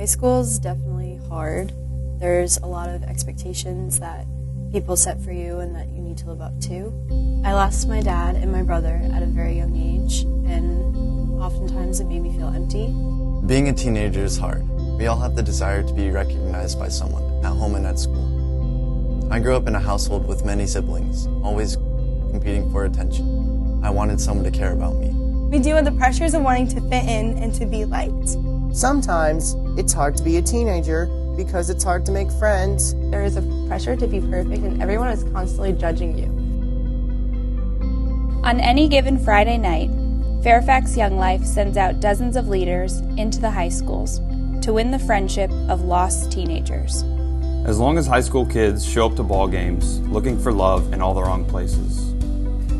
High school is definitely hard. There's a lot of expectations that people set for you and that you need to live up to. I lost my dad and my brother at a very young age, and oftentimes it made me feel empty. Being a teenager is hard. We all have the desire to be recognized by someone, at home and at school. I grew up in a household with many siblings, always competing for attention. I wanted someone to care about me. We deal with the pressures of wanting to fit in and to be liked. Sometimes it's hard to be a teenager because it's hard to make friends. There is a pressure to be perfect and everyone is constantly judging you. On any given Friday night, Fairfax Young Life sends out dozens of leaders into the high schools to win the friendship of lost teenagers. As long as high school kids show up to ball games looking for love in all the wrong places.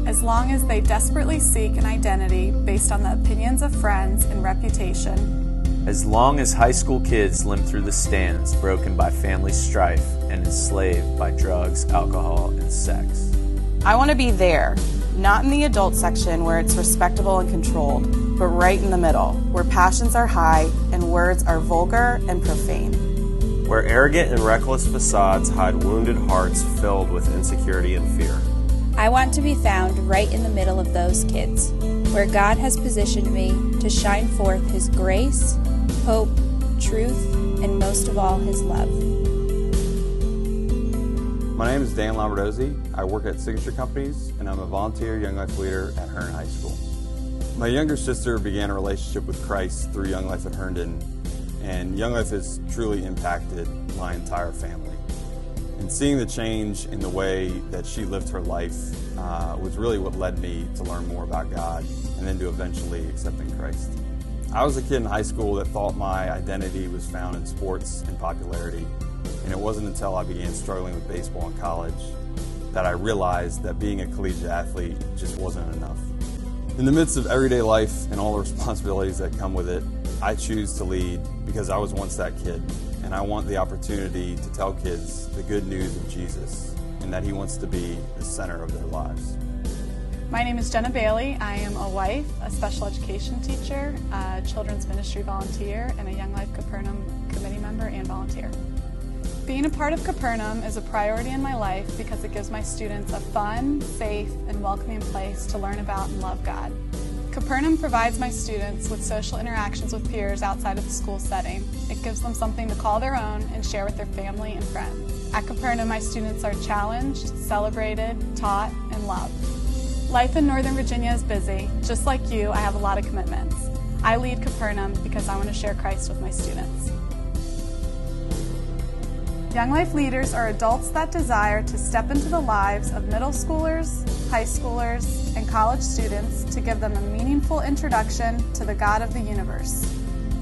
As long as they desperately seek an identity based on the opinions of friends and reputation. As long as high school kids limp through the stands broken by family strife and enslaved by drugs, alcohol, and sex. I want to be there, not in the adult section where it's respectable and controlled, but right in the middle, where passions are high and words are vulgar and profane. Where arrogant and reckless facades hide wounded hearts filled with insecurity and fear. I want to be found right in the middle of those kids, where God has positioned me to shine forth His grace, hope, truth, and most of all, His love. My name is Dan Lombardozzi. I work at Signature Companies, and I'm a volunteer Young Life leader at Hearn High School. My younger sister began a relationship with Christ through Young Life at Herndon, and Young Life has truly impacted my entire family. And seeing the change in the way that she lived her life was really what led me to learn more about God and then to eventually accepting Christ. I was a kid in high school that thought my identity was found in sports and popularity, and it wasn't until I began struggling with baseball in college that I realized that being a collegiate athlete just wasn't enough. In the midst of everyday life and all the responsibilities that come with it, I choose to lead because I was once that kid, and I want the opportunity to tell kids the good news of Jesus and that He wants to be the center of their lives. My name is Jenna Bailey. I am a wife, a special education teacher, a children's ministry volunteer, and a Young Life Capernaum committee member and volunteer. Being a part of Capernaum is a priority in my life because it gives my students a fun, safe, and welcoming place to learn about and love God. Capernaum provides my students with social interactions with peers outside of the school setting. It gives them something to call their own and share with their family and friends. At Capernaum, my students are challenged, celebrated, taught, and loved. Life in Northern Virginia is busy. Just like you, I have a lot of commitments. I lead Capernaum because I want to share Christ with my students. Young Life leaders are adults that desire to step into the lives of middle schoolers, high schoolers, and college students to give them a meaningful introduction to the God of the universe.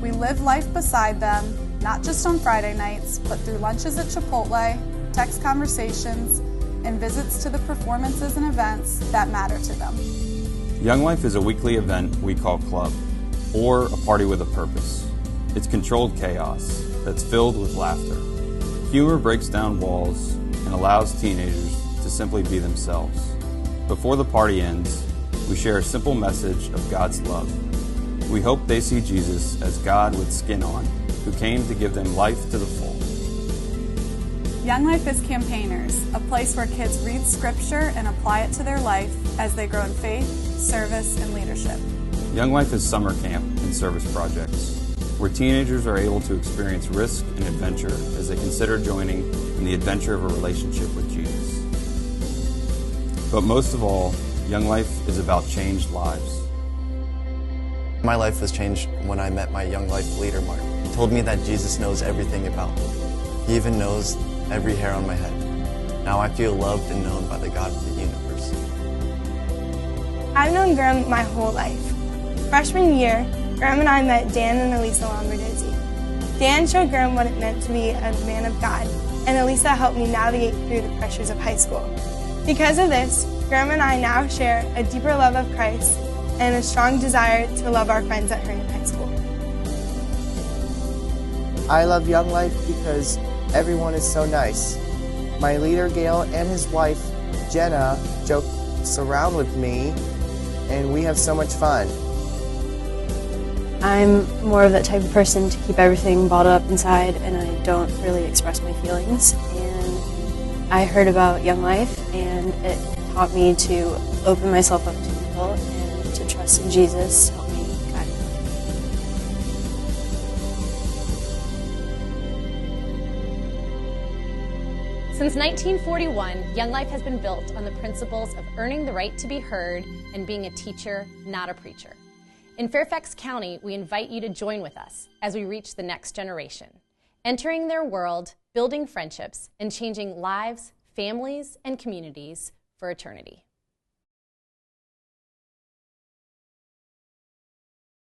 We live life beside them, not just on Friday nights, but through lunches at Chipotle, text conversations, and visits to the performances and events that matter to them. Young Life is a weekly event we call Club, or a party with a purpose. It's controlled chaos that's filled with laughter. Humor breaks down walls and allows teenagers to simply be themselves. Before the party ends, we share a simple message of God's love. We hope they see Jesus as God with skin on, who came to give them life to the full. Young Life is Campaigners, a place where kids read Scripture and apply it to their life as they grow in faith, service, and leadership. Young Life is summer camp and service projects, where teenagers are able to experience risk and adventure as they consider joining in the adventure of a relationship with Jesus. But most of all, Young Life is about changed lives. My life was changed when I met my Young Life leader, Mark. He told me that Jesus knows everything about me. He even knows every hair on my head. Now I feel loved and known by the God of the universe. I've known Graham my whole life. Freshman year, Graham and I met Dan and Elisa Lombardozzi. Dan showed Graham what it meant to be a man of God, and Elisa helped me navigate through the pressures of high school. Because of this, Graham and I now share a deeper love of Christ and a strong desire to love our friends at Herndon High School. I love Young Life because everyone is so nice. My leader, Gail, and his wife, Jenna, jokes around with me, and we have so much fun. I'm more of that type of person to keep everything bottled up inside, and I don't really express my feelings. And I heard about Young Life, and it taught me to open myself up to people and to trust in Jesus to help me guide my life. Since 1941, Young Life has been built on the principles of earning the right to be heard and being a teacher, not a preacher. In Fairfax County, we invite you to join with us as we reach the next generation, entering their world, building friendships, and changing lives, families, and communities for eternity.